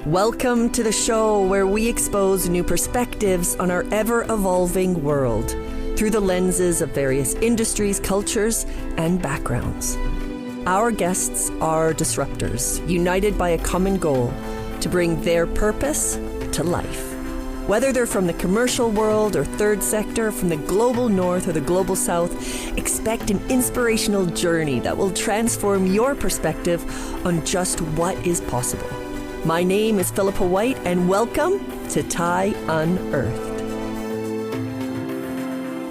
Welcome to the show where we expose new perspectives on our ever-evolving world through the lenses of various industries, cultures, and backgrounds. Our guests are disruptors, united by a common goal to bring their purpose to life. Whether they're from the commercial world or third sector, from the global north or the global south, expect an inspirational journey that will transform your perspective on just what is possible. My name is Philippa White, and welcome to Thai Unearthed.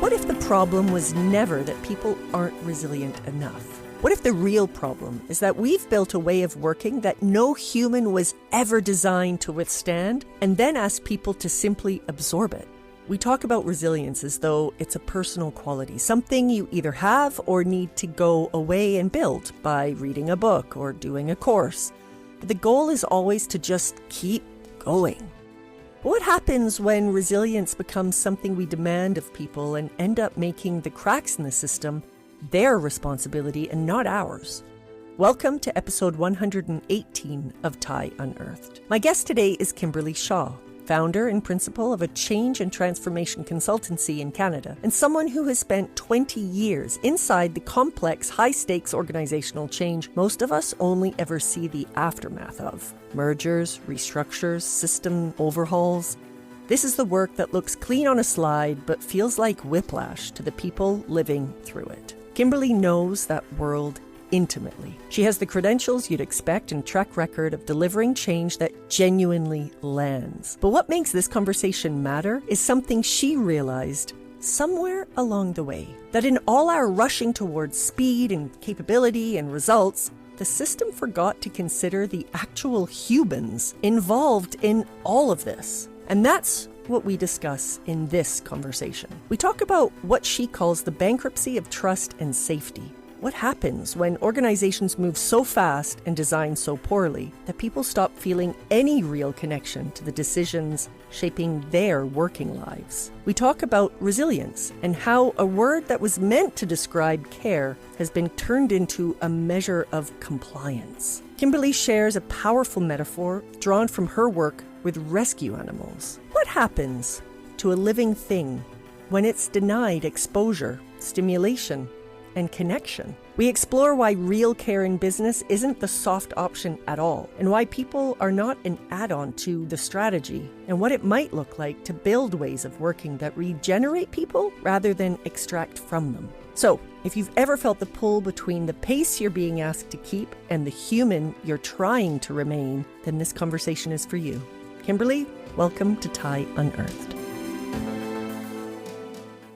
What if the problem was never that people aren't resilient enough? What if the real problem is that we've built a way of working that no human was ever designed to withstand, and then ask people to simply absorb it? We talk about resilience as though it's a personal quality, something you either have or need to go away and build by reading a book or doing a course. But the goal is always to just keep going. What happens when resilience becomes something we demand of people and end up making the cracks in the system their responsibility and not ours? Welcome to episode 118 of Thai Unearthed. My guest today is Kimberly Shaw, founder and principal of a change and transformation consultancy in Canada, and someone who has spent 20 years inside the complex, high-stakes organizational change most of us only ever see the aftermath of. Mergers, restructures, system overhauls. This is the work that looks clean on a slide but feels like whiplash to the people living through it. Kimberly knows that world intimately. She has the credentials you'd expect and track record of delivering change that genuinely lands. But what makes this conversation matter is something she realized somewhere along the way. That in all our rushing towards speed and capability and results, the system forgot to consider the actual humans involved in all of this. And that's what we discuss in this conversation. We talk about what she calls the bankruptcy of trust and safety. What happens when organizations move so fast and design so poorly that people stop feeling any real connection to the decisions shaping their working lives? We talk about resilience and how a word that was meant to describe care has been turned into a measure of compliance. Kimberly shares a powerful metaphor drawn from her work with rescue animals. What happens to a living thing when it's denied exposure, stimulation, and connection? We explore why real care in business isn't the soft option at all, and why people are not an add-on to the strategy, and what it might look like to build ways of working that regenerate people rather than extract from them. So, if you've ever felt the pull between the pace you're being asked to keep and the human you're trying to remain, then this conversation is for you. Kimberly, welcome to Thai Unearthed.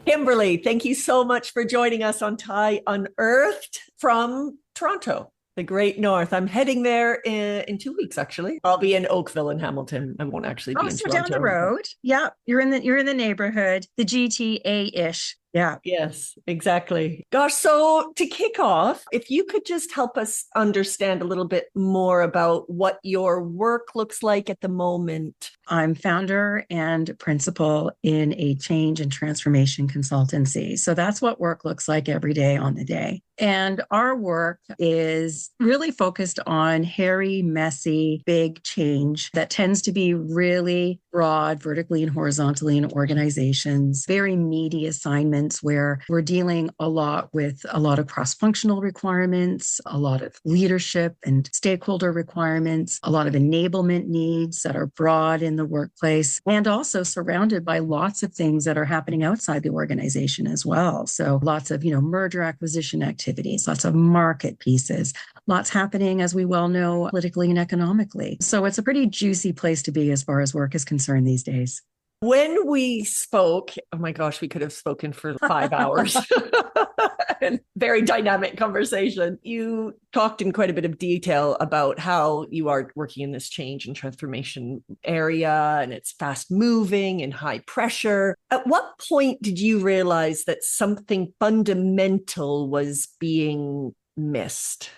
Kimberly, thank you so much for joining us on Thai Unearthed from Toronto, the Great North. I'm heading there in 2 weeks, actually. I'll be in Oakville and Hamilton. I won't actually be in so Toronto. Down the road. Yeah, you're in the neighborhood, the GTA-ish. Yeah. Yes, exactly. Gosh, so to kick off, if you could just help us understand a little bit more about what your work looks like at the moment. I'm founder and principal in a change and transformation consultancy. So that's what work looks like every day on the day. And our work is really focused on hairy, messy, big change that tends to be really broad, vertically and horizontally in organizations, very meaty assignments where we're dealing a lot with a lot of cross-functional requirements, a lot of leadership and stakeholder requirements, a lot of enablement needs that are broad in the workplace, and also surrounded by lots of things that are happening outside the organization as well. So lots of, merger acquisition activities, lots of market pieces, lots happening, as we well know, politically and economically. So it's a pretty juicy place to be as far as work is concerned these days. When we spoke, oh my gosh, we could have spoken for 5 hours. And very dynamic conversation. You talked in quite a bit of detail about how you are working in this change and transformation area, and it's fast moving and high pressure. At what point did you realize that something fundamental was being missed?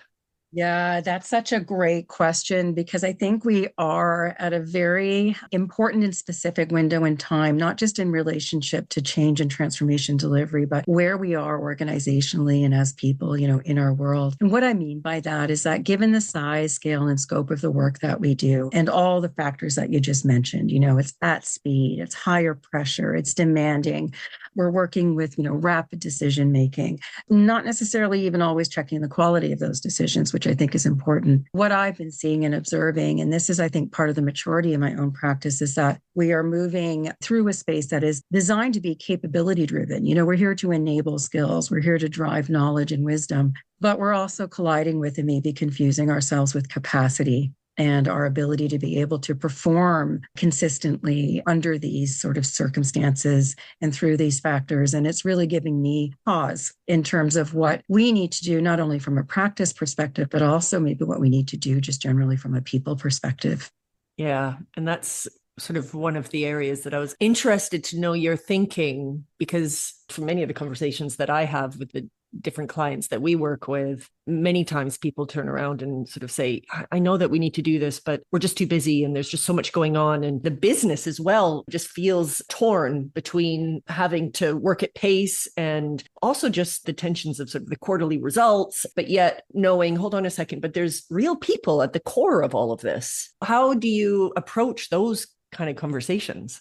Yeah, that's such a great question because I think we are at a very important and specific window in time, not just in relationship to change and transformation delivery, but where we are organizationally and as people, in our world. And what I mean by that is that given the size, scale, and scope of the work that we do and all the factors that you just mentioned, it's at speed, it's higher pressure, it's demanding. We're working with, rapid decision making, not necessarily even always checking the quality of those decisions, which I think is important. What I've been seeing and observing, and this is, I think, part of the maturity in my own practice, is that we are moving through a space that is designed to be capability driven. We're here to enable skills, we're here to drive knowledge and wisdom, but we're also colliding with and maybe confusing ourselves with capacity and our ability to be able to perform consistently under these sort of circumstances and through these factors. And it's really giving me pause in terms of what we need to do, not only from a practice perspective, but also maybe what we need to do just generally from a people perspective. Yeah. And that's sort of one of the areas that I was interested to know your thinking, because for many of the conversations that I have with the different clients that we work with, many times people turn around and sort of say, I know that we need to do this, but we're just too busy and there's just so much going on. And the business as well just feels torn between having to work at pace and also just the tensions of sort of the quarterly results, but yet knowing, hold on a second, but there's real people at the core of all of this. How do you approach those kind of conversations?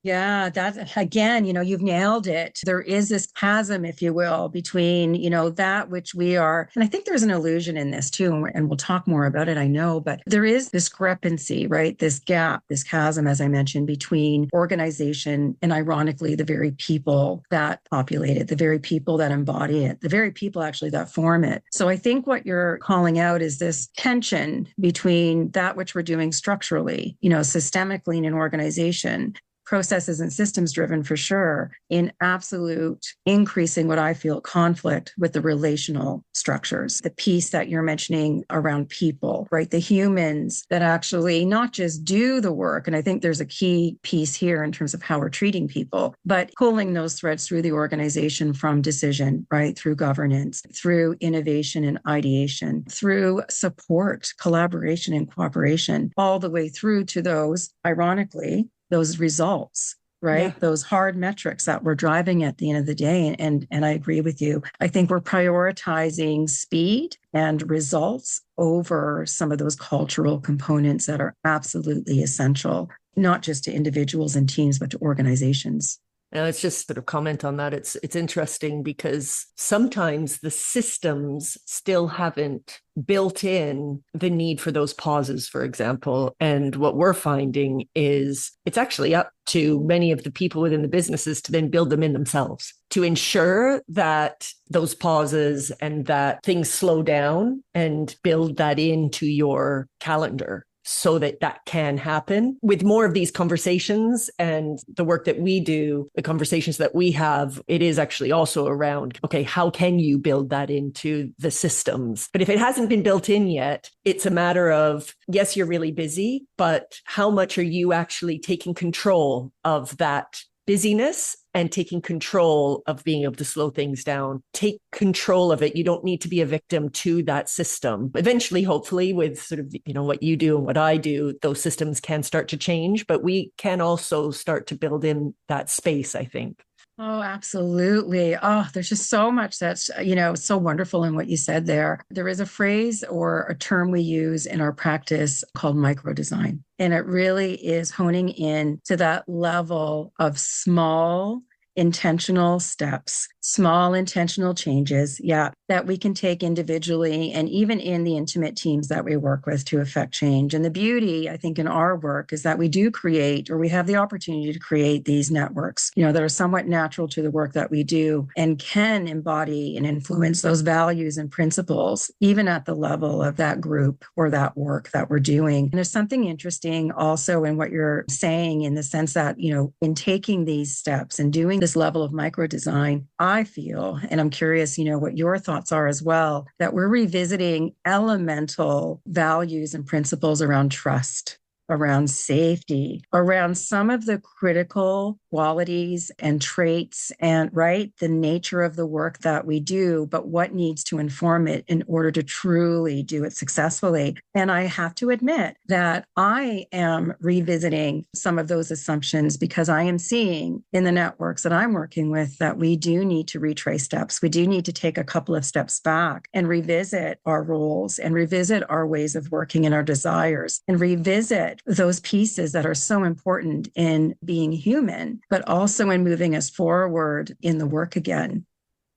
Yeah, that again, you've nailed it. There is this chasm, if you will, between, that which we are. And I think there's an illusion in this too, and we'll talk more about it, I know, but there is discrepancy, right? This gap, this chasm, as I mentioned, between organization and ironically, the very people that populate it, the very people that embody it, the very people actually that form it. So I think what you're calling out is this tension between that which we're doing structurally, systemically in an organization, processes and systems driven for sure, in absolute increasing what I feel conflict with the relational structures, the piece that you're mentioning around people, right? The humans that actually not just do the work. And I think there's a key piece here in terms of how we're treating people, but pulling those threads through the organization from decision, right? Through governance, through innovation and ideation, through support, collaboration and cooperation, all the way through to those, ironically, those results, right? Yeah. Those hard metrics that we're driving at the end of the day. And I agree with you. I think we're prioritizing speed and results over some of those cultural components that are absolutely essential, not just to individuals and teams, but to organizations. Let's just sort of comment on that. It's interesting because sometimes the systems still haven't built in the need for those pauses, for example. And what we're finding is it's actually up to many of the people within the businesses to then build them in themselves, to ensure that those pauses and that things slow down and build that into your calendar, so that that can happen. With more of these conversations and the work that we do, the conversations that we have, it is actually also around, okay, how can you build that into the systems? But if it hasn't been built in yet, it's a matter of, yes, you're really busy, but how much are you actually taking control of that busyness and taking control of being able to slow things down? Take control of it. You don't need to be a victim to that system. Eventually, hopefully, with sort of, what you do and what I do, those systems can start to change, but we can also start to build in that space, I think. Oh, absolutely. Oh, there's just so much that's, so wonderful in what you said there. There is a phrase or a term we use in our practice called micro design. And it really is honing in to that level of small intentional steps, small intentional changes, that we can take individually and even in the intimate teams that we work with to affect change. And the beauty, I think, in our work is that we do create, or we have the opportunity to create these networks, that are somewhat natural to the work that we do and can embody and influence those values and principles, even at the level of that group or that work that we're doing. And there's something interesting also in what you're saying in the sense that, in taking these steps and doing this level of micro design, I feel, and I'm curious, what your thoughts are as well, that we're revisiting elemental values and principles around trust. around safety, around some of the critical qualities and traits and the nature of the work that we do, but what needs to inform it in order to truly do it successfully. And I have to admit that I am revisiting some of those assumptions because I am seeing in the networks that I'm working with that we do need to retrace steps. We do need to take a couple of steps back and revisit our roles and revisit our ways of working and our desires and revisit those pieces that are so important in being human, but also in moving us forward in the work again.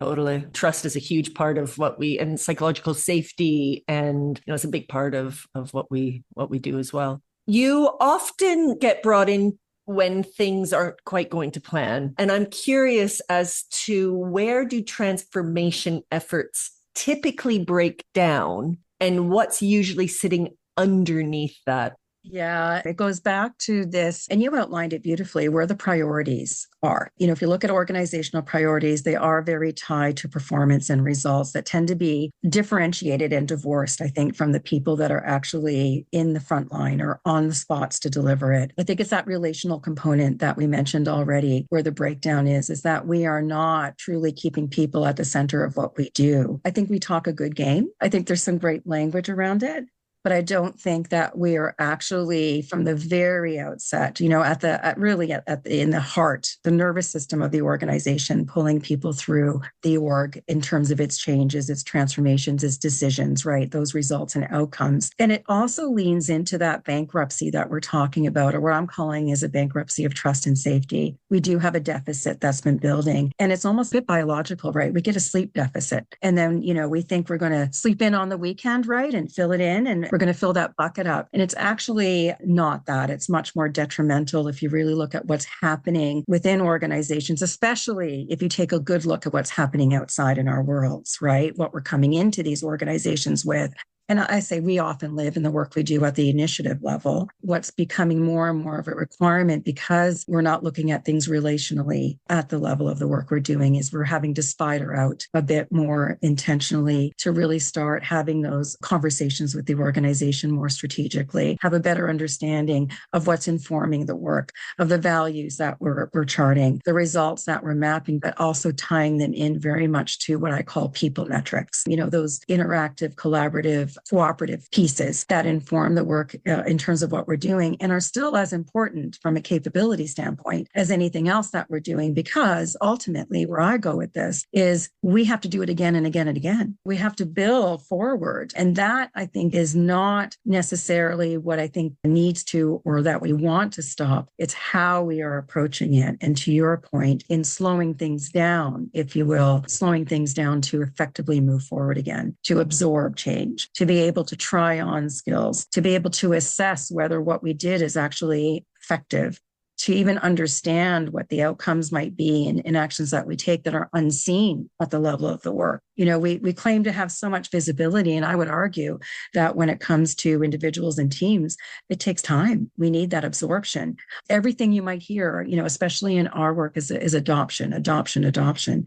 Totally. Trust is a huge part of what we, and psychological safety, and it's a big part of what we do as well. You often get brought in when things aren't quite going to plan. And I'm curious as to where do transformation efforts typically break down and what's usually sitting underneath that? Yeah, it goes back to this, and you outlined it beautifully, where the priorities are. If you look at organizational priorities, they are very tied to performance and results that tend to be differentiated and divorced, I think, from the people that are actually in the front line or on the spots to deliver it. I think it's that relational component that we mentioned already, where the breakdown is that we are not truly keeping people at the center of what we do. I think we talk a good game. I think there's some great language around it. But I don't think that we are actually from the very outset, in the heart, the nervous system of the organization, pulling people through the org in terms of its changes, its transformations, its decisions, those results and outcomes. And it also leans into that bankruptcy that we're talking about, or what I'm calling is a bankruptcy of trust and safety. We do have a deficit that's been building, and it's almost a bit biological, right? We get a sleep deficit. And then, we think we're going to sleep in on the weekend, and fill it in, and we're going to fill that bucket up. And it's actually not that. It's much more detrimental if you really look at what's happening within organizations, especially if you take a good look at what's happening outside in our worlds, what we're coming into these organizations with. And I say we often live in the work we do at the initiative level. What's becoming more and more of a requirement, because we're not looking at things relationally at the level of the work we're doing, is we're having to spider out a bit more intentionally to really start having those conversations with the organization more strategically, have a better understanding of what's informing the work, of the values that we're charting, the results that we're mapping, but also tying them in very much to what I call people metrics, those interactive, collaborative, cooperative pieces that inform the work in terms of what we're doing and are still as important from a capability standpoint as anything else that we're doing, because ultimately where I go with this is we have to do it again and again and again. We have to build forward. And that, I think, is not necessarily what I think needs to, or that we want to stop. It's how we are approaching it. And to your point, in slowing things down, if you will, slowing things down to effectively move forward again, to absorb change, to be able to try on skills, to be able to assess whether what we did is actually effective, to even understand what the outcomes might be in actions that we take that are unseen at the level of the work. We claim to have so much visibility, and I would argue that when it comes to individuals and teams, it takes time. We need that absorption. Everything you might hear, especially in our work, is adoption.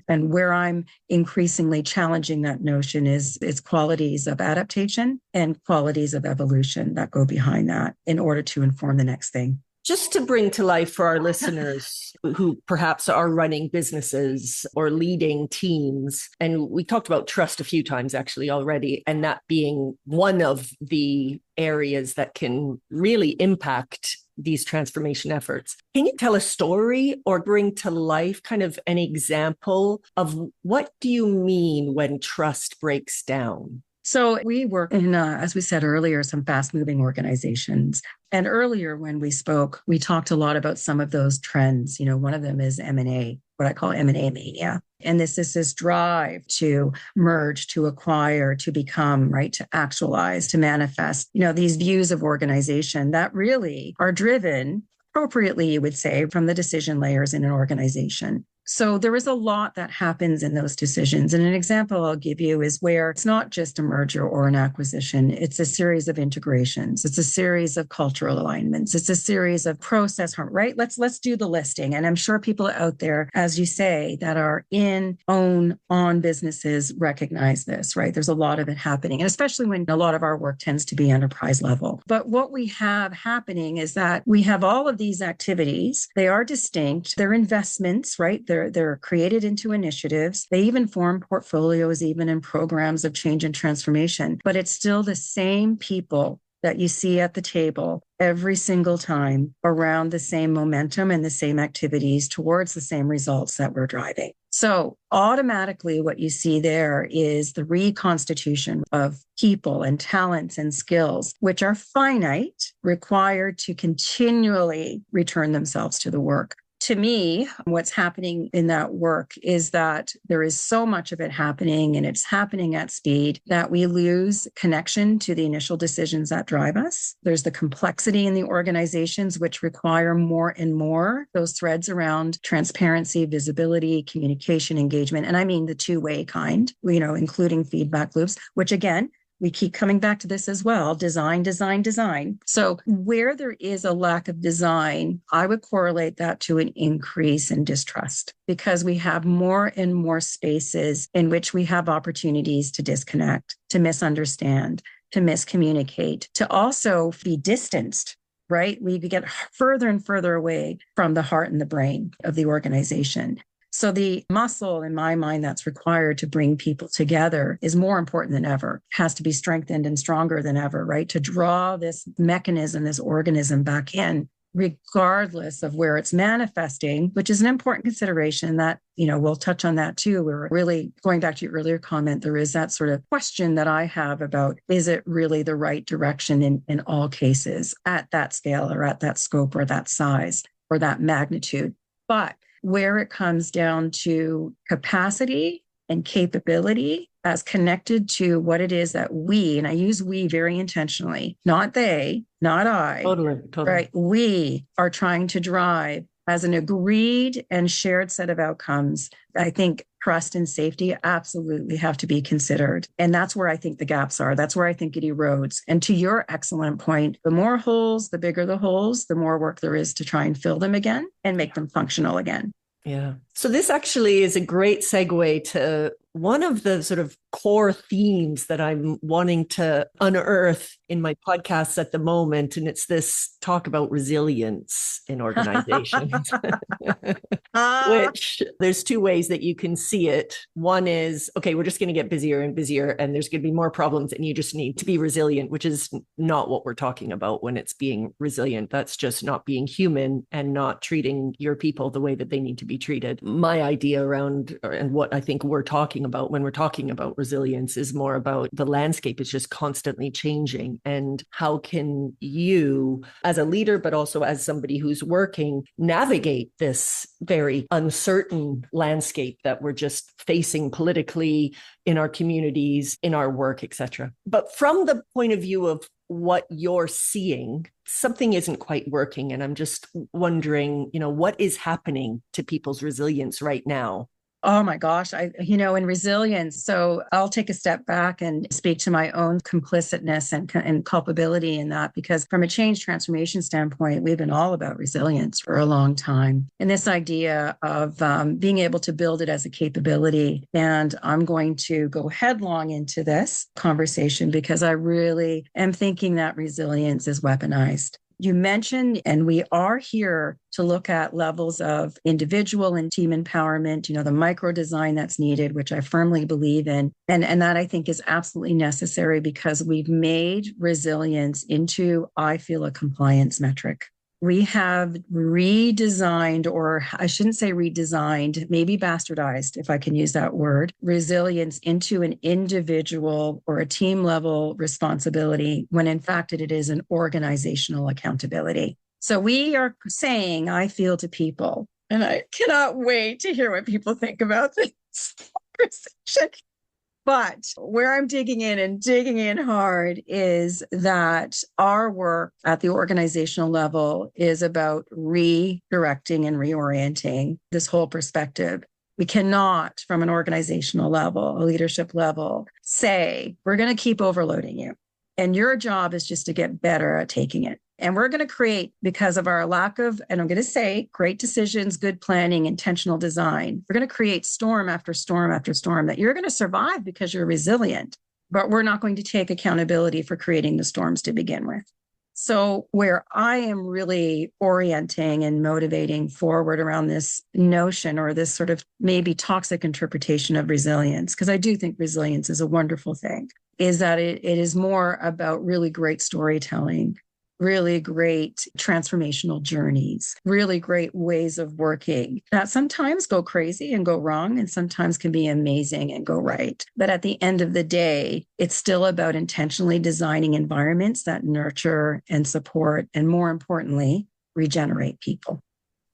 And where I'm increasingly challenging that notion is qualities of adaptation and qualities of evolution that go behind that in order to inform the next thing. Just to bring to life for our listeners who perhaps are running businesses or leading teams, and we talked about trust a few times actually already, and that being one of the areas that can really impact these transformation efforts. Can you tell a story or bring to life kind of an example of what do you mean when trust breaks down? So we work in, as we said earlier, some fast-moving organizations. And earlier when we spoke, we talked a lot about some of those trends. One of them is M&A, what I call M&A mania. And this is this drive to merge, to acquire, to become, to actualize, to manifest, these views of organization that really are driven appropriately, you would say, from the decision layers in an organization. So there is a lot that happens in those decisions. And an example I'll give you is where it's not just a merger or an acquisition. It's a series of integrations. It's a series of cultural alignments. It's a series of process, right? Let's do the listing. And I'm sure people out there, as you say, that are on businesses recognize this, right? There's a lot of it happening. And especially when a lot of our work tends to be enterprise level. But what we have happening is that we have all of these activities. They are distinct. They're investments, right? They're created into initiatives. They even form portfolios, even in programs of change and transformation. But it's still the same people that you see at the table every single time around the same momentum and the same activities towards the same results that we're driving. So automatically what you see there is the reconstitution of people and talents and skills, which are finite, required to continually return themselves to the work. To me, what's happening in that work is that there is so much of it happening, and it's happening at speed, that we lose connection to the initial decisions that drive us. There's the complexity in the organizations, which require more and more those threads around transparency, visibility, communication, engagement. And I mean the two-way kind, including feedback loops, which again, we keep coming back to this as well, design. So where there is a lack of design, I would correlate that to an increase in distrust, because we have more and more spaces in which we have opportunities to disconnect, to misunderstand, to miscommunicate, to also be distanced, right? We get further and further away from the heart and the brain of the organization. So the muscle, in my mind, that's required to bring people together is more important than ever. It has to be strengthened and stronger than ever, right? To draw this mechanism, this organism back in, regardless of where it's manifesting, which is an important consideration that, we'll touch on that too. We're really going back to your earlier comment. There is that sort of question that I have about, is it really the right direction in all cases at that scale or at that scope or that size or that magnitude? But where it comes down to capacity and capability as connected to what it is that we, and I use we very intentionally, not they, not I, Totally. right? We are trying to drive as an agreed and shared set of outcomes. I think trust and safety absolutely have to be considered. And that's where I think the gaps are. That's where I think it erodes. And to your excellent point, the more holes, the bigger the holes, the more work there is to try and fill them again and make them functional again. Yeah. So this actually is a great segue to one of the sort of core themes that I'm wanting to unearth in my podcasts at the moment. And it's this talk about resilience in organizations, which there's two ways that you can see it. One is, okay, we're just going to get busier and busier, and there's going to be more problems, and you just need to be resilient, which is not what we're talking about when it's being resilient. That's just not being human and not treating your people the way that they need to be treated. My idea around, and what I think we're talking about when we're talking about resilience, is more about the landscape is just constantly changing. And how can you, as a leader, but also as somebody who's working, navigate this very uncertain landscape that we're just facing politically, in our communities, in our work, etc. But from the point of view of what you're seeing, something isn't quite working. And I'm just wondering, what is happening to people's resilience right now? Oh my gosh, in resilience. So I'll take a step back and speak to my own complicitness and culpability in that, because from a change transformation standpoint, we've been all about resilience for a long time. And this idea of being able to build it as a capability. And I'm going to go headlong into this conversation because I really am thinking that resilience is weaponized. You mentioned, and we are here to look at levels of individual and team empowerment, the micro design that's needed, which I firmly believe in. And that I think is absolutely necessary because we've made resilience into, I feel, a compliance metric. We have redesigned, or I shouldn't say redesigned, maybe bastardized, if I can use that word, resilience into an individual or a team level responsibility, when in fact it is an organizational accountability. So we are saying, I feel, to people, and I cannot wait to hear what people think about this conversation. But where I'm digging in and digging in hard is that our work at the organizational level is about redirecting and reorienting this whole perspective. We cannot, from an organizational level, a leadership level, say, we're going to keep overloading you. And your job is just to get better at taking it. And we're going to create, because of our lack of, and I'm going to say, great decisions, good planning, intentional design, we're going to create storm after storm after storm that you're going to survive because you're resilient. But we're not going to take accountability for creating the storms to begin with. So where I am really orienting and motivating forward around this notion or this sort of maybe toxic interpretation of resilience, because I do think resilience is a wonderful thing, is that it is more about really great storytelling, really great transformational journeys, really great ways of working that sometimes go crazy and go wrong and sometimes can be amazing and go right. But at the end of the day, it's still about intentionally designing environments that nurture and support, and more importantly, regenerate people.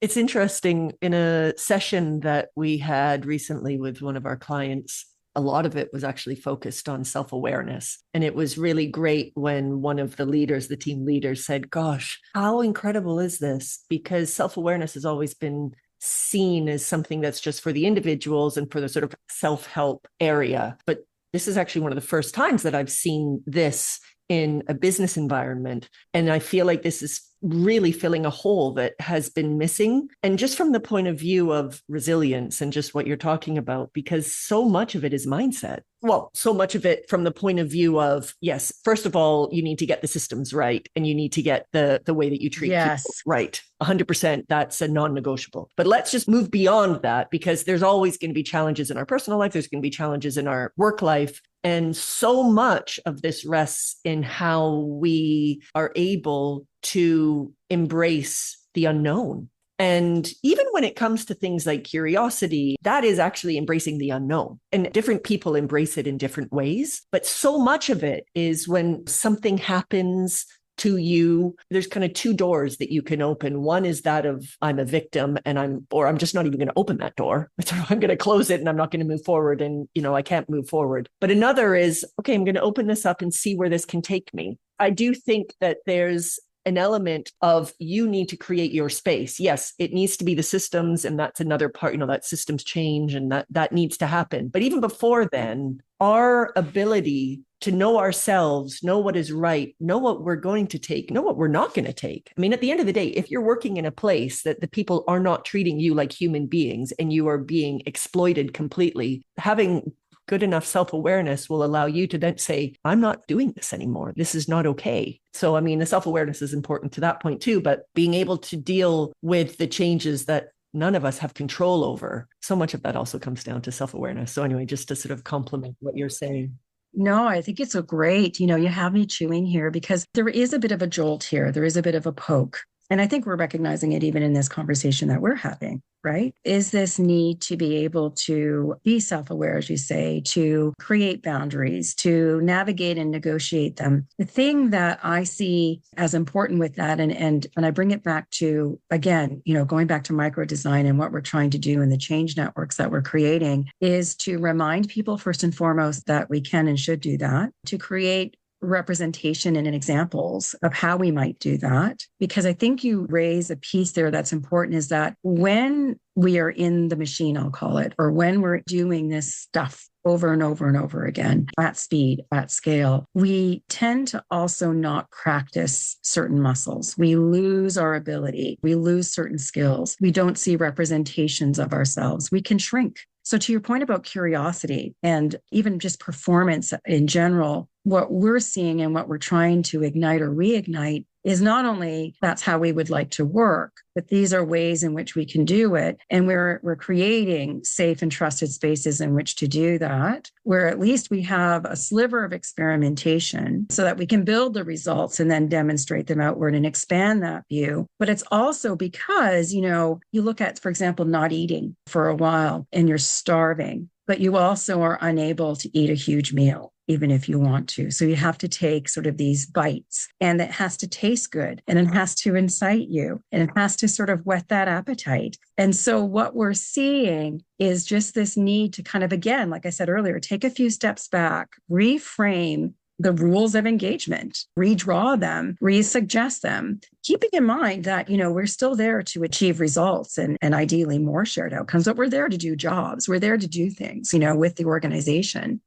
It's interesting, in a session that we had recently with one of our clients, a lot of it was actually focused on self-awareness. And it was really great when one of the leaders, the team leaders, said, gosh, how incredible is this? Because self-awareness has always been seen as something that's just for the individuals and for the sort of self-help area. But this is actually one of the first times that I've seen this in a business environment. And I feel like this is really filling a hole that has been missing. And just from the point of view of resilience and just what you're talking about, because so much of it is mindset. Well, so much of it from the point of view of, yes, first of all, you need to get the systems right. And you need to get the way that you treat people right. 100%, that's a non-negotiable. But let's just move beyond that, because there's always going to be challenges in our personal life. There's going to be challenges in our work life. And so much of this rests in how we are able to embrace the unknown. And even when it comes to things like curiosity, that is actually embracing the unknown. And different people embrace it in different ways. But so much of it is when something happens to you, there's kind of two doors that you can open. One is that of I'm a victim and I'm just not even going to open that door. I'm going to close it and I'm not going to move forward. And, I can't move forward. But another is, okay, I'm going to open this up and see where this can take me. I do think that there's an element of you need to create your space. Yes, it needs to be the systems. And that's another part, that systems change and that needs to happen. But even before then, our ability to know ourselves, know what is right, know what we're going to take, know what we're not going to take. I mean, at the end of the day, if you're working in a place that the people are not treating you like human beings and you are being exploited completely, having good enough self-awareness will allow you to then say, I'm not doing this anymore. This is not okay. So, I mean, the self-awareness is important to that point too, but being able to deal with the changes that none of us have control over, so much of that also comes down to self-awareness. So anyway, just to sort of complement what you're saying. No, I think it's great. You have me chewing here because there is a bit of a jolt here. There is a bit of a poke. And I think we're recognizing it even in this conversation that we're having, right? Is this need to be able to be self-aware, as you say, to create boundaries, to navigate and negotiate them. The thing that I see as important with that, and I bring it back to, again, going back to micro design and what we're trying to do in the change networks that we're creating, is to remind people first and foremost that we can and should do that, to create representation and examples of how we might do that. Because I think you raise a piece there that's important, is that when we are in the machine, I'll call it, or when we're doing this stuff over and over and over again at speed, at scale, we tend to also not practice certain muscles. We lose our ability. We lose certain skills. We don't see representations of ourselves. We can shrink. So to your point about curiosity and even just performance in general, what we're seeing and what we're trying to ignite or reignite is not only that's how we would like to work, but these are ways in which we can do it. And we're creating safe and trusted spaces in which to do that, where at least we have a sliver of experimentation so that we can build the results and then demonstrate them outward and expand that view. But it's also because, you look at, for example, not eating for a while and you're starving, but you also are unable to eat a huge meal. even if you want to. So you have to take sort of these bites, and it has to taste good, and it has to incite you, and it has to sort of whet that appetite. And so what we're seeing is just this need to kind of, again, like I said earlier, take a few steps back, reframe the rules of engagement, redraw them, resuggest them, keeping in mind that, we're still there to achieve results and ideally more shared outcomes, but we're there to do jobs. We're there to do things, with the organization.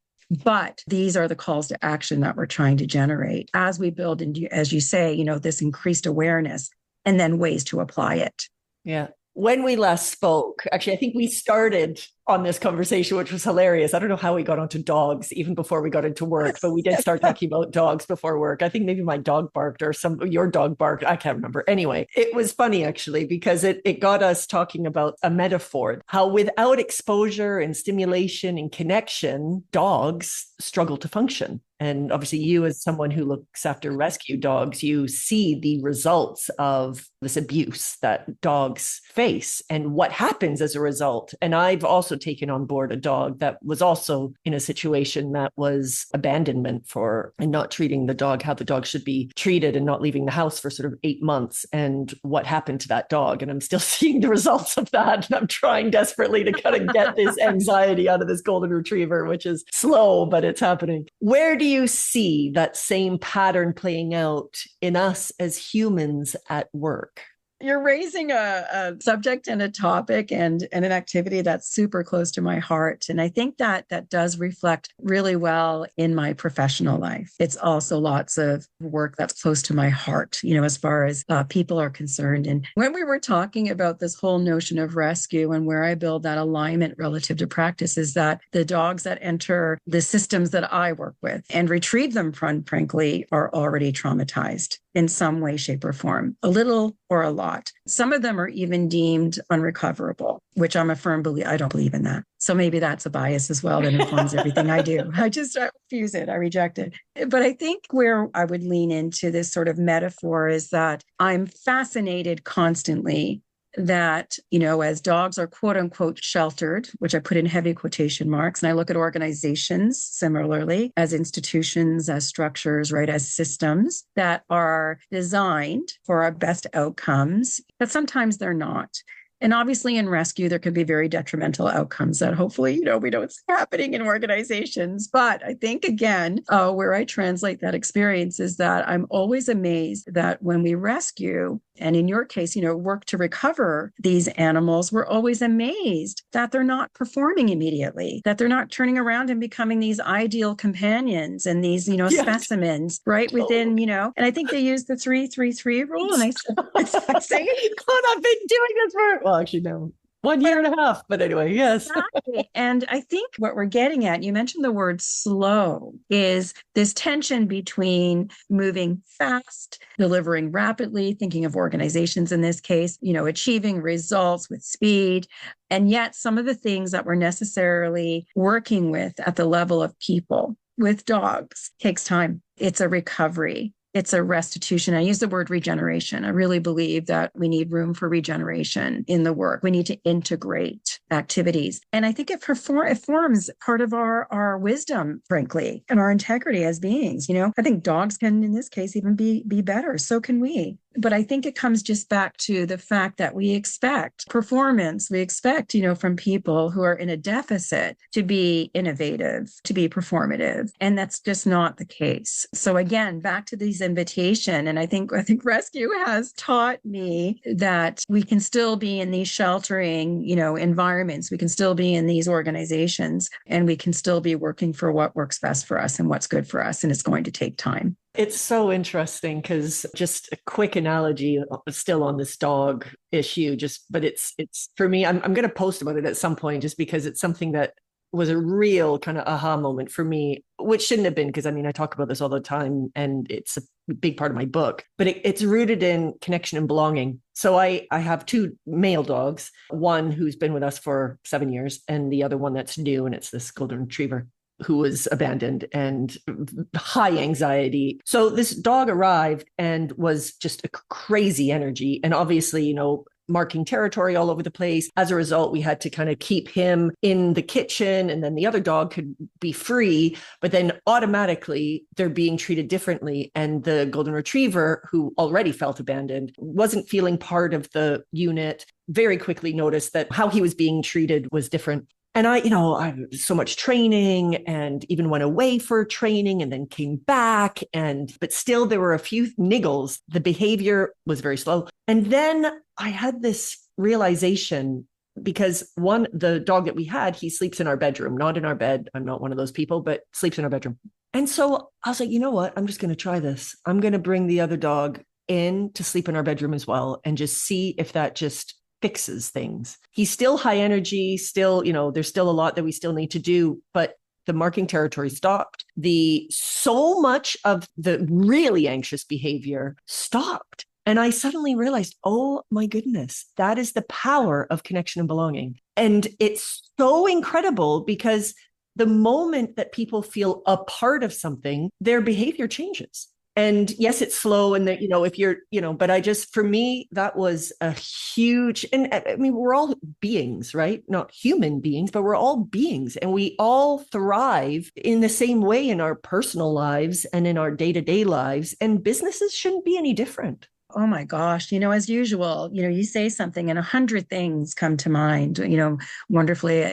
But these are the calls to action that we're trying to generate as we build, and as you say, this increased awareness and then ways to apply it. Yeah. When we last spoke, actually, I think we started on this conversation, which was hilarious. I don't know how we got onto dogs even before we got into work, but we did start talking about dogs before work. I think maybe my dog barked or your dog barked. I can't remember. Anyway, it was funny actually, because it got us talking about a metaphor, how without exposure and stimulation and connection, dogs struggle to function. And obviously you, as someone who looks after rescue dogs, you see the results of this abuse that dogs face and what happens as a result. And I've also taken on board a dog that was also in a situation that was abandonment and not treating the dog how the dog should be treated, and not leaving the house for sort of 8 months, and what happened to that dog. And I'm still seeing the results of that. And I'm trying desperately to kind of get this anxiety out of this golden retriever, which is slow, but it's happening. Where do you see that same pattern playing out in us as humans at work? You're raising a subject and a topic and an activity that's super close to my heart. And I think that does reflect really well in my professional life. It's also lots of work that's close to my heart, as far as people are concerned. And when we were talking about this whole notion of rescue and where I build that alignment relative to practice, is that the dogs that enter the systems that I work with and retrieve them, frankly, are already traumatized in some way, shape, or form, a little or a lot. Some of them are even deemed unrecoverable, which I'm a firm believer. I don't believe in that. So maybe that's a bias as well that informs everything I do. I refuse it. I reject it. But I think where I would lean into this sort of metaphor is that I'm fascinated constantly that, as dogs are quote unquote sheltered, which I put in heavy quotation marks, and I look at organizations similarly as institutions, as structures, right, as systems that are designed for our best outcomes, but sometimes they're not. And obviously in rescue, there could be very detrimental outcomes that hopefully, we don't see happening in organizations. But I think, again, where I translate that experience is that I'm always amazed that when we rescue, and in your case, work to recover these animals, we're always amazed that they're not performing immediately, that they're not turning around and becoming these ideal companions and these, specimens, right? Within, and I think they use the 3-3-3 rule. And I said, I've been doing this for, well, actually, no, 1 year and a half. But anyway, yes. Exactly. And I think what we're getting at, you mentioned the word slow, is this tension between moving fast, delivering rapidly, thinking of organizations in this case, achieving results with speed. And yet some of the things that we're necessarily working with at the level of people with dogs takes time. It's a recovery. It's a restitution. I use the word regeneration. I really believe that we need room for regeneration in the work. We need to integrate activities. And I think it forms part of our wisdom, frankly, and our integrity as beings. I think dogs can, in this case, even be better. So can we. But I think it comes just back to the fact that we expect performance. We expect, from people who are in a deficit to be innovative, to be performative. And that's just not the case. So again, back to these invitation. And I think rescue has taught me that we can still be in these sheltering, environments. We can still be in these organizations, and we can still be working for what works best for us and what's good for us. And it's going to take time. It's so interesting because just a quick analogy still on this dog issue, but it's for me, I'm going to post about it at some point just because it's something that was a real kind of aha moment for me, which shouldn't have been, because I talk about this all the time and it's a big part of my book, but it's rooted in connection and belonging. So I have 2 male dogs, one who's been with us for 7 years and the other one that's new, and it's this golden retriever who was abandoned and high anxiety. So this dog arrived and was just a crazy energy. And obviously, marking territory all over the place. As a result, we had to kind of keep him in the kitchen, and then the other dog could be free, but then automatically they're being treated differently. And the golden retriever, who already felt abandoned, wasn't feeling part of the unit, very quickly noticed that how he was being treated was different. And I so much training, and even went away for training and then came back. But still there were a few niggles. The behavior was very slow. And then I had this realization, because the dog that we had, he sleeps in our bedroom, not in our bed. I'm not one of those people, but sleeps in our bedroom. And so I was like, you know what? I'm just going to try this. I'm going to bring the other dog in to sleep in our bedroom as well, and just see if that just fixes things. He's still high energy, still, there's still a lot that we still need to do, but the marking territory stopped. So much of the really anxious behavior stopped. And I suddenly realized, oh my goodness, that is the power of connection and belonging. And it's so incredible, because the moment that people feel a part of something, their behavior changes. And yes, it's slow. And that, if you're, but for me, that was a huge, and I mean, we're all beings, right? Not human beings, but we're all beings, and we all thrive in the same way in our personal lives and in our day-to-day lives. And businesses shouldn't be any different. Oh my gosh. As usual, you say something and 100 things come to mind, wonderfully.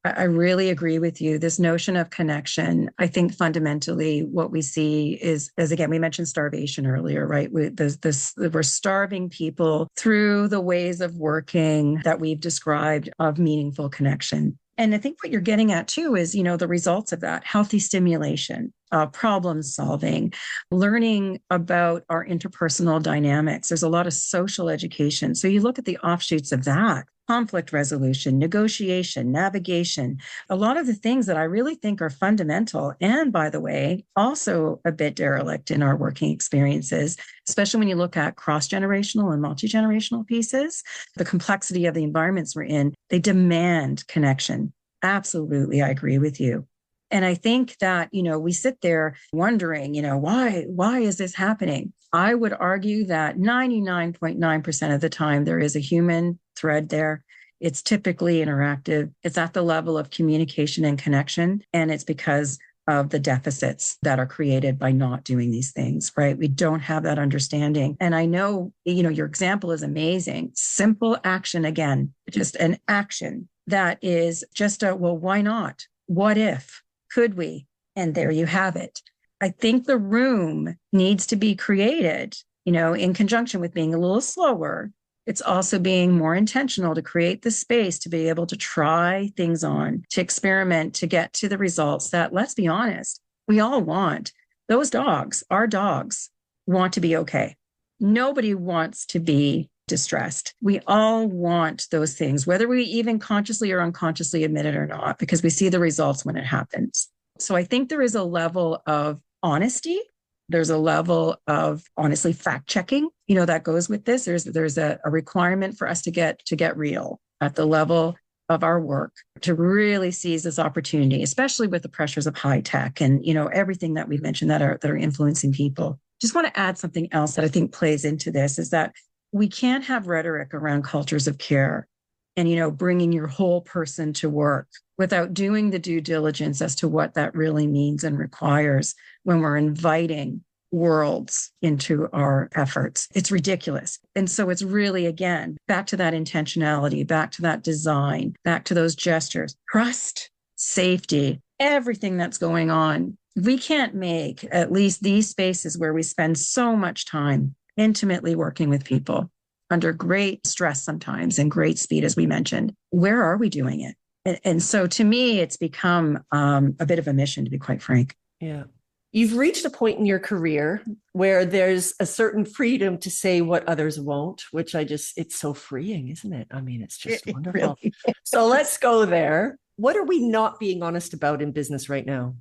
I really agree with you. This notion of connection, I think fundamentally what we see is, as again, we mentioned starvation earlier, right? We're starving people through the ways of working that we've described of meaningful connection. And I think what you're getting at too is, the results of that: healthy stimulation, problem solving, learning about our interpersonal dynamics. There's a lot of social education. So you look at the offshoots of that: conflict resolution, negotiation, navigation, a lot of the things that I really think are fundamental. And by the way, also a bit derelict in our working experiences, especially when you look at cross-generational and multi-generational pieces, the complexity of the environments we're in, they demand connection. Absolutely. I agree with you. And I think that, we sit there wondering, why is this happening? I would argue that 99.9% of the time there is a human thread there. It's typically interactive. It's at the level of communication and connection. And it's because of the deficits that are created by not doing these things, right? We don't have that understanding. And I know, your example is amazing. Simple action, again, just an action that is just well, why not? What if? Could we? And there you have it. I think the room needs to be created, in conjunction with being a little slower. It's also being more intentional to create the space to be able to try things on, to experiment, to get to the results that, let's be honest, we all want. Those dogs, our dogs, want to be okay. Nobody wants to be distressed. We all want those things, whether we even consciously or unconsciously admit it or not, because we see the results when it happens. So I think there is a level of honesty. There's a level of, honestly, fact checking, that goes with this. There's a requirement for us to get real at the level of our work, to really seize this opportunity, especially with the pressures of high tech and, everything that we've mentioned that are influencing people. Just want to add something else that I think plays into this, is that we can't have rhetoric around cultures of care and, bringing your whole person to work without doing the due diligence as to what that really means and requires when we're inviting worlds into our efforts. It's ridiculous. And so it's really, again, back to that intentionality, back to that design, back to those gestures, trust, safety, everything that's going on. We can't make at least these spaces where we spend so much time intimately working with people under great stress sometimes and great speed, as we mentioned. Where are we doing it? And so to me, it's become a bit of a mission, to be quite frank. Yeah. You've reached a point in your career where there's a certain freedom to say what others won't, which it's so freeing, isn't it? I mean, it's just wonderful. Really so let's go there. What are we not being honest about in business right now?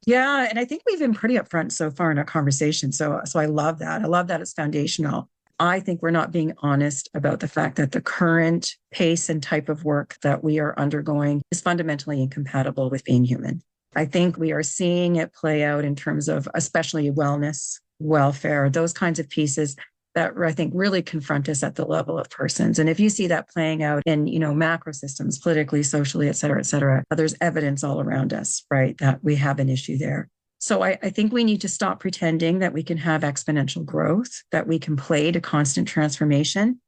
Yeah. And I think we've been pretty upfront so far in our conversation. So I love that. I love that it's foundational. I think we're not being honest about the fact that the current pace and type of work that we are undergoing is fundamentally incompatible with being human. I think we are seeing it play out in terms of especially wellness, welfare, those kinds of pieces. that I think really confront us at the level of persons. And if you see that playing out in, macro systems, politically, socially, et cetera, there's evidence all around us, right, that we have an issue there. So I think we need to stop pretending that we can have exponential growth, that we can play to constant transformation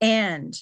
and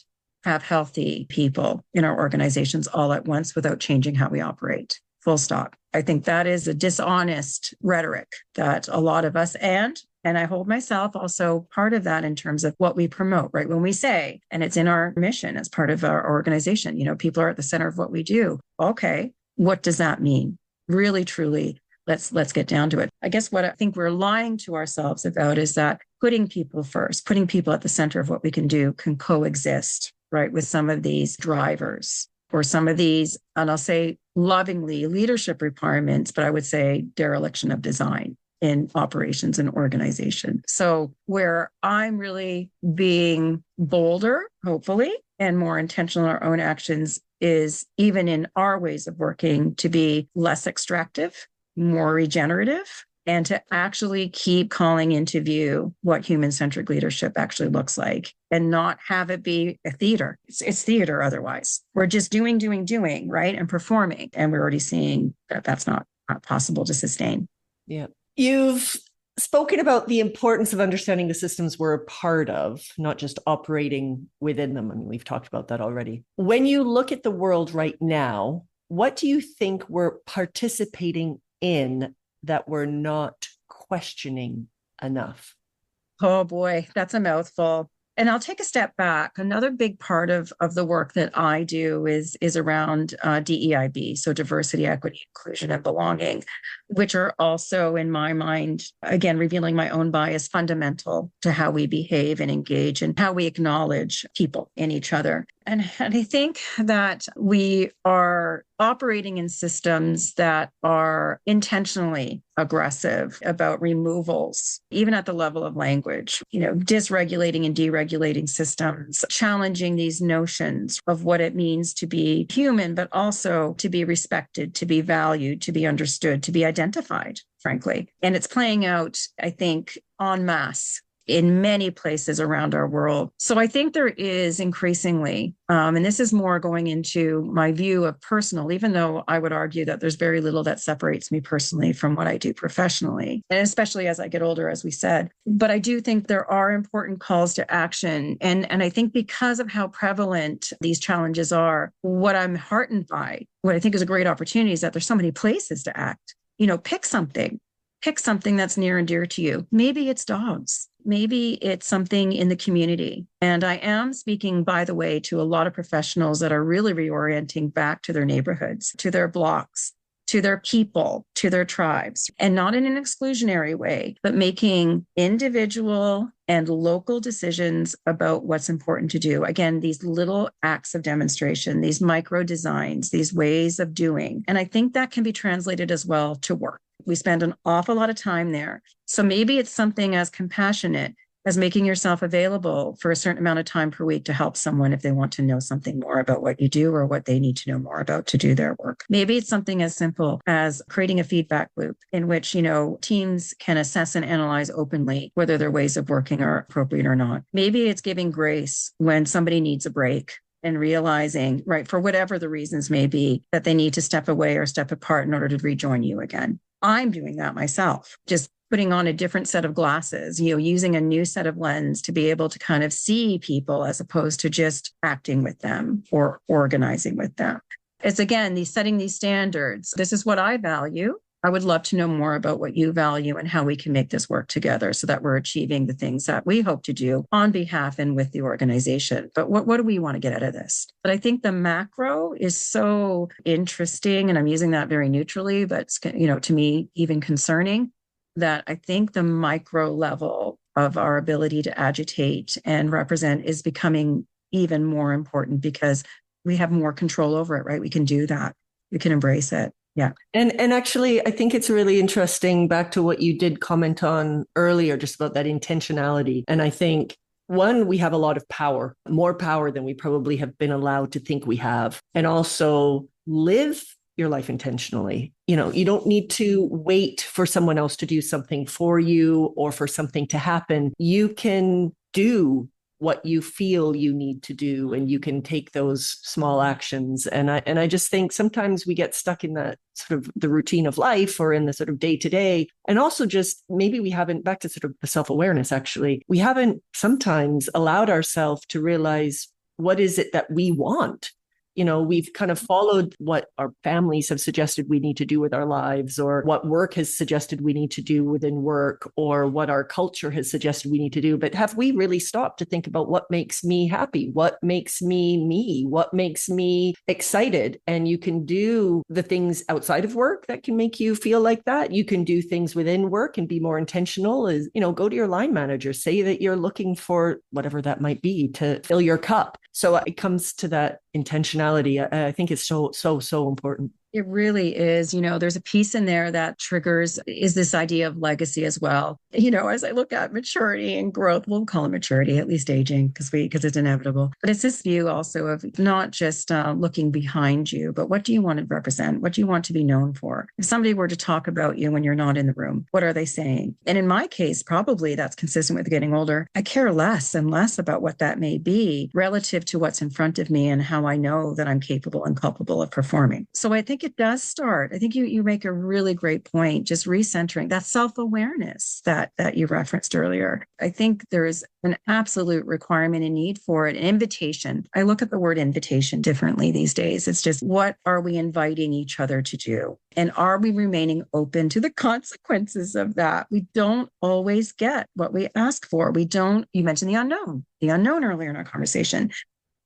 have healthy people in our organizations all at once without changing how we operate. Full stop. I think that is a dishonest rhetoric that a lot of us, and I hold myself also part of that in terms of what we promote, right? When we say, and it's in our mission as part of our organization, people are at the center of what we do. Okay, what does that mean? Really, truly, let's get down to it. I guess what I think we're lying to ourselves about is that putting people first, putting people at the center of what we can do can coexist, right, with some of these drivers or some of these, and I'll say lovingly, leadership requirements, but I would say dereliction of design in operations and organization. So where I'm really being bolder, hopefully, and more intentional in our own actions is even in our ways of working to be less extractive, more regenerative, and to actually keep calling into view what human-centric leadership actually looks like and not have it be a theater. It's theater otherwise. We're just doing, right? And performing. And we're already seeing that that's not possible to sustain. Yeah. You've spoken about the importance of understanding the systems we're a part of, not just operating within them. I mean, we've talked about that already. When you look at the world right now, what do you think we're participating in that we're not questioning enough? Oh boy, that's a mouthful. And I'll take a step back. Another big part of the work that I do is around DEIB, so diversity, equity, inclusion, and belonging, which are also, in my mind, again, revealing my own bias, fundamental to how we behave and engage and how we acknowledge people in each other. And I think that we are operating in systems that are intentionally aggressive about removals, even at the level of language, dysregulating and deregulating systems, challenging these notions of what it means to be human, but also to be respected, to be valued, to be understood, to be identified, frankly. And it's playing out, I think, en masse in many places around our world. So I think there is increasingly, and this is more going into my view of personal, even though I would argue that there's very little that separates me personally from what I do professionally, and especially as I get older, as we said. But I do think there are important calls to action. And I think because of how prevalent these challenges are, what I'm heartened by, what I think is a great opportunity is that there's so many places to act. Pick something. Pick something that's near and dear to you. Maybe it's dogs. Maybe it's something in the community. And I am speaking, by the way, to a lot of professionals that are really reorienting back to their neighborhoods, to their blocks, to their people, to their tribes, and not in an exclusionary way, but making individual and local decisions about what's important to do. Again, these little acts of demonstration, these micro designs, these ways of doing. And I think that can be translated as well to work. We spend an awful lot of time there. So maybe it's something as compassionate as making yourself available for a certain amount of time per week to help someone if they want to know something more about what you do or what they need to know more about to do their work. Maybe it's something as simple as creating a feedback loop in which, teams can assess and analyze openly whether their ways of working are appropriate or not. Maybe it's giving grace when somebody needs a break and realizing, right, for whatever the reasons may be, that they need to step away or step apart in order to rejoin you again. I'm doing that myself, just putting on a different set of glasses, using a new set of lens to be able to kind of see people as opposed to just acting with them or organizing with them. It's again, setting these standards. This is what I value. I would love to know more about what you value and how we can make this work together so that we're achieving the things that we hope to do on behalf and with the organization. But what do we want to get out of this? But I think the macro is so interesting, and I'm using that very neutrally, but it's, to me, even concerning, that I think the micro level of our ability to agitate and represent is becoming even more important because we have more control over it, right? We can do that. We can embrace it. Yeah. And actually, I think it's really interesting back to what you did comment on earlier, just about that intentionality. And I think, one, we have a lot of power, more power than we probably have been allowed to think we have. And also live your life intentionally. You don't need to wait for someone else to do something for you or for something to happen. You can do what you feel you need to do, and you can take those small actions. And I just think sometimes we get stuck in that sort of the routine of life, or in the sort of day to day. And also just maybe we haven't, back to sort of the self-awareness, actually, we haven't sometimes allowed ourselves to realize what is it that we want. We've kind of followed what our families have suggested we need to do with our lives, or what work has suggested we need to do within work, or what our culture has suggested we need to do. But have we really stopped to think about what makes me happy? What makes me me? What makes me excited? And you can do the things outside of work that can make you feel like that. You can do things within work and be more intentional. Go to your line manager, say that you're looking for whatever that might be to fill your cup. So it comes to that intentionality. I think it's so important. It really is. There's a piece in there that triggers is this idea of legacy as well. As I look at maturity and growth, we'll call it maturity, at least aging, because it's inevitable. But it's this view also of not just looking behind you, but what do you want to represent? What do you want to be known for? If somebody were to talk about you when you're not in the room, what are they saying? And in my case, probably that's consistent with getting older. I care less and less about what that may be relative to what's in front of me and how I know that I'm capable and culpable of performing. So I think it does start. I think you make a really great point, just recentering that self-awareness that you referenced earlier. I think there is an absolute requirement and need for it, an invitation. I look at the word invitation differently these days. It's just, what are we inviting each other to do? And are we remaining open to the consequences of that? We don't always get what we ask for. You mentioned the unknown earlier in our conversation.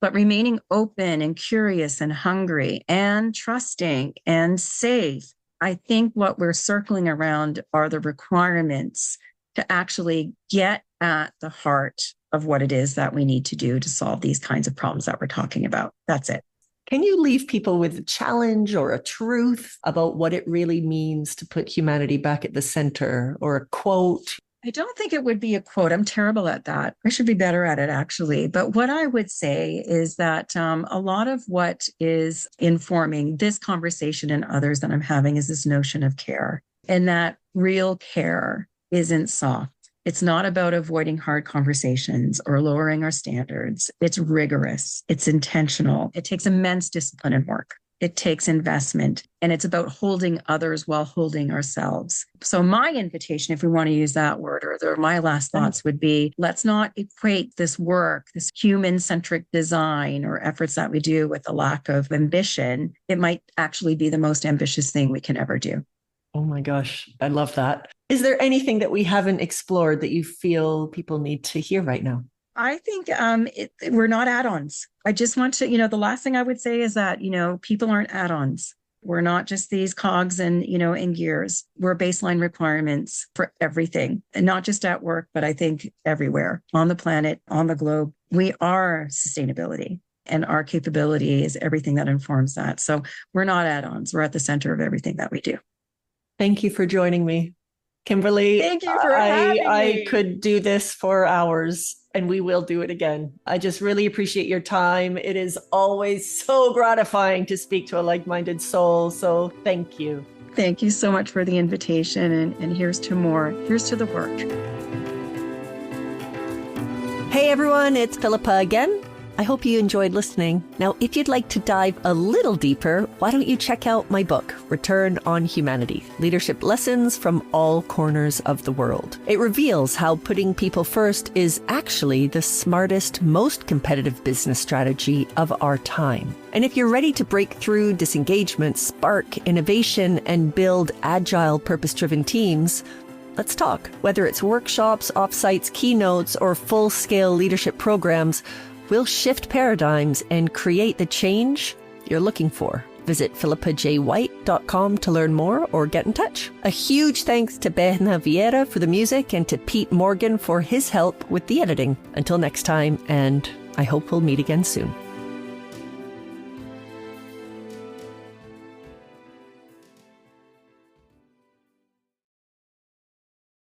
But remaining open and curious and hungry and trusting and safe, I think what we're circling around are the requirements to actually get at the heart of what it is that we need to do to solve these kinds of problems that we're talking about. That's it. Can you leave people with a challenge or a truth about what it really means to put humanity back at the center, or a quote? I don't think it would be a quote. I'm terrible at that. I should be better at it, actually. But what I would say is that a lot of what is informing this conversation and others that I'm having is this notion of care, and that real care isn't soft. It's not about avoiding hard conversations or lowering our standards. It's rigorous. It's intentional. It takes immense discipline and work. It takes investment, and it's about holding others while holding ourselves. So my invitation, if we want to use that word, or my last thoughts would be, let's not equate this work, this human-centric design or efforts that we do with a lack of ambition. It might actually be the most ambitious thing we can ever do. Oh my gosh, I love that. Is there anything that we haven't explored that you feel people need to hear right now? I think we're not add-ons. I just want to, the last thing I would say is that, people aren't add-ons. We're not just these cogs and, in gears. We're baseline requirements for everything, and not just at work, but I think everywhere on the planet, on the globe. We are sustainability, and our capability is everything that informs that. So we're not add-ons. We're at the center of everything that we do. Thank you for joining me, Kimberly. Thank you for having me. I could do this for hours, and we will do it again. I just really appreciate your time. It is always so gratifying to speak to a like-minded soul. So thank you. Thank you so much for the invitation. And here's to more. Here's to the work. Hey everyone, it's Philippa again. I hope you enjoyed listening. Now, if you'd like to dive a little deeper, why don't you check out my book, Return on Humanity, Leadership Lessons from All Corners of the World. It reveals how putting people first is actually the smartest, most competitive business strategy of our time. And if you're ready to break through disengagement, spark innovation, and build agile, purpose-driven teams, let's talk. Whether it's workshops, offsites, keynotes, or full-scale leadership programs, we'll shift paradigms and create the change you're looking for. Visit philippajwhite.com to learn more or get in touch. A huge thanks to Berna Vieira for the music and to Pete Morgan for his help with the editing. Until next time, and I hope we'll meet again soon.